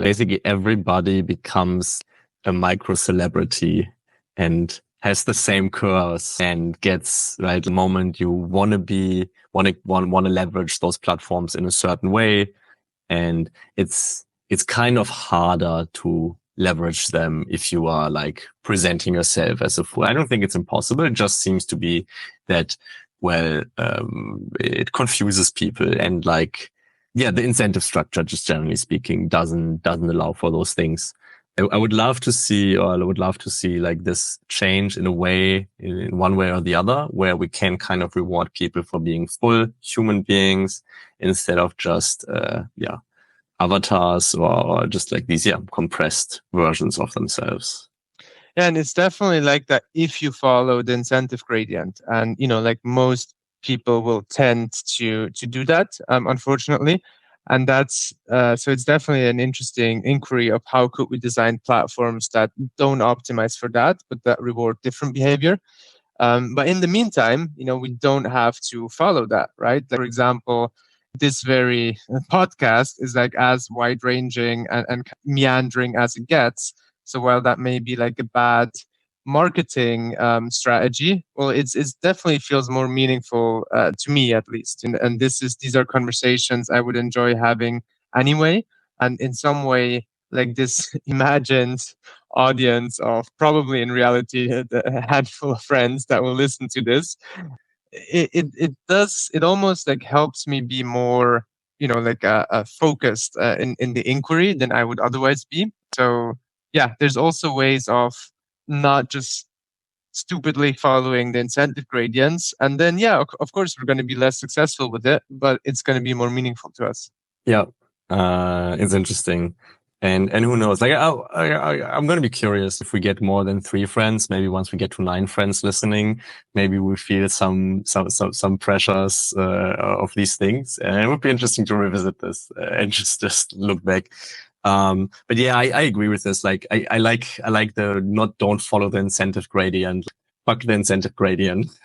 Basically, everybody becomes a micro celebrity and has the same curves and gets right the moment you want to leverage those platforms in a certain way. And it's kind of harder to leverage them if you are like presenting yourself as a fool. I don't think it's impossible. It just seems to be that, well, it confuses people, and like, yeah, the incentive structure, just generally speaking, doesn't allow for those things. I would love to see, like this change in a way, in one way or the other, where we can kind of reward people for being full human beings instead of just, avatars or just like these, compressed versions of themselves. Yeah, and it's definitely like that if you follow the incentive gradient, and like most people will tend to do that, unfortunately. And that's so it's definitely an interesting inquiry of how could we design platforms that don't optimize for that, but that reward different behavior. But in the meantime, we don't have to follow that, right? Like, for example, this very podcast is like as wide ranging and meandering as it gets. So while that may be like a bad marketing strategy, well, it's definitely feels more meaningful to me at least. And these are conversations I would enjoy having anyway. And in some way, like this imagined audience of probably in reality a handful of friends that will listen to this, it almost like helps me be more like focused in the inquiry than I would otherwise be. So yeah, there's also ways of not just stupidly following the incentive gradients, and then of course we're going to be less successful with it, but it's going to be more meaningful to us. Yeah, it's interesting. And who knows? Like, I'm going to be curious if we get more than 3 friends. Maybe once we get to 9 friends listening, maybe we feel some pressures of these things. And it would be interesting to revisit this and just look back. But yeah, I agree with this. Like, I like the don't follow the incentive gradient. Fuck the incentive gradient.